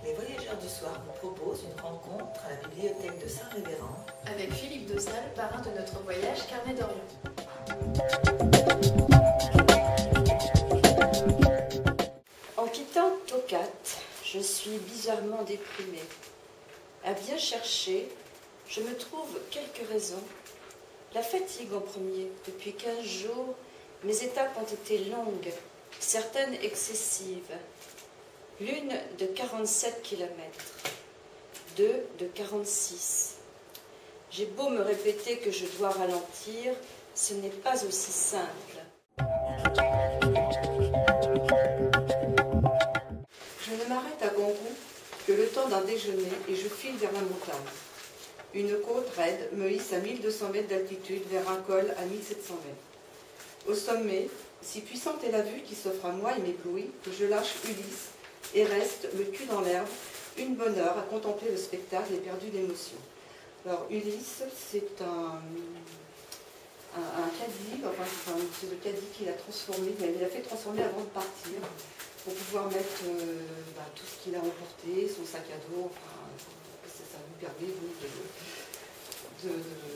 Les voyageurs du soir vous proposent une rencontre à la bibliothèque de Saint-Révérend avec Philippe de Sales, parrain de notre voyage Carnet d'Orient. En quittant Tocat, je suis bizarrement déprimée. À bien chercher, je me trouve quelques raisons. La fatigue en premier. Depuis 15 jours, mes étapes ont été longues, certaines excessives. L'une de 47 km, deux de 46. J'ai beau me répéter que je dois ralentir, ce n'est pas aussi simple. Je ne m'arrête à Gongou que le temps d'un déjeuner et je file vers la montagne. Une côte raide me hisse à 1200 mètres d'altitude vers un col à 1700 mètres. Au sommet, si puissante est la vue qui s'offre à moi et m'éblouit, que je lâche Ulysse et reste, le cul dans l'herbe, une bonne heure à contempler le spectacle éperdu d'émotion. Alors Ulysse, c'est un caddie, enfin c'est le caddie qu'il a transformé, mais il a fait transformer avant de partir, pour pouvoir mettre tout ce qu'il a emporté, son sac à dos, enfin, ça nous permet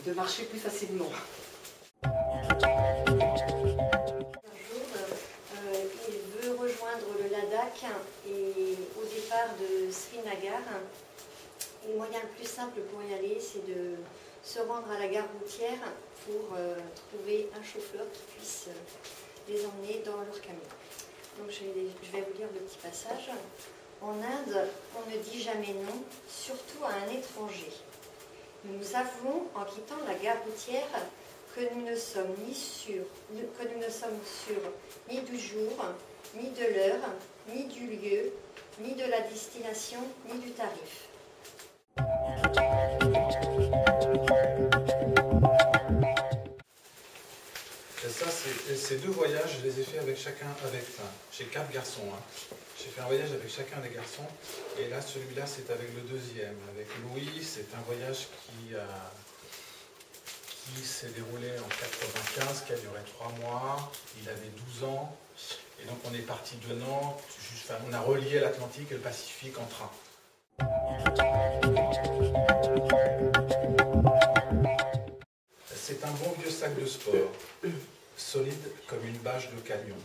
de marcher plus facilement. Un jour, il veut rejoindre le Ladakh et au départ de Srinagar, le moyen le plus simple pour y aller, c'est de se rendre à la gare routière pour trouver un chauffeur qui puisse les emmener dans leur camion. Donc je vais vous lire le petit passage. En Inde, on ne dit jamais non, surtout à un étranger. Nous avouons, en quittant la gare routière, que nous ne sommes sûrs ni du jour, ni de l'heure, ni du lieu, ni de la destination, ni du tarif. Et ça, ces deux voyages, je les ai fait avec chacun, j'ai 4 garçons. Hein. J'ai fait un voyage avec chacun des garçons, et là, celui-là, c'est avec le deuxième. Avec Louis, c'est un voyage qui s'est déroulé en 95, qui a duré 3 mois. Il avait 12 ans, et donc on est parti de Nantes, on a relié l'Atlantique et le Pacifique en train. C'est un bon vieux sac de sport, solide comme une bâche de camion.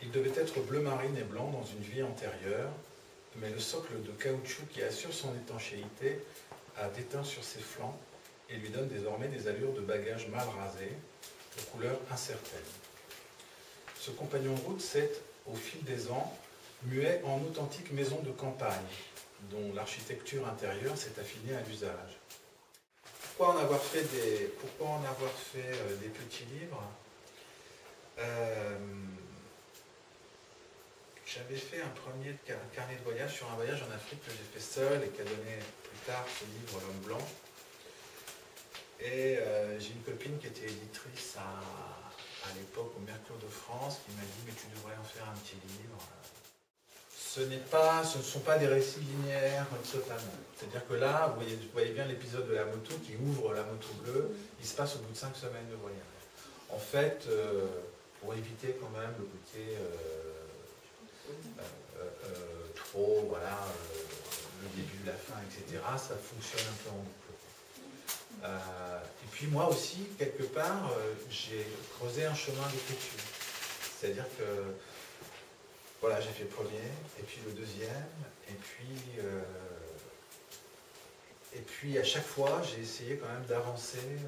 Il devait être bleu marine et blanc dans une vie antérieure, mais le socle de caoutchouc qui assure son étanchéité a déteint sur ses flancs et lui donne désormais des allures de bagages mal rasés, aux couleurs incertaines. Ce compagnon de route s'est, au fil des ans, muet en authentique maison de campagne, dont l'architecture intérieure s'est affinée à l'usage. Pourquoi en avoir fait des petits livres? J'avais fait un premier carnet de voyage sur un voyage en Afrique que j'ai fait seul et qui a donné plus tard ce livre, L'Homme Blanc. Et j'ai une copine qui était éditrice à l'époque au Mercure de France qui m'a dit « mais tu devrais en faire un petit livre ». Ce ne sont pas des récits linéaires totalement. C'est-à-dire que là, vous voyez bien l'épisode de la moto qui ouvre la moto bleue, il se passe au bout de 5 semaines de voyage. En fait, pour éviter quand même le côté trop, voilà, le début, la fin, etc., ça fonctionne un peu en boucle. Et puis moi aussi, quelque part, j'ai creusé un chemin d'écriture. C'est-à-dire que voilà, j'ai fait le premier, et puis le deuxième, et puis à chaque fois, j'ai essayé quand même d'avancer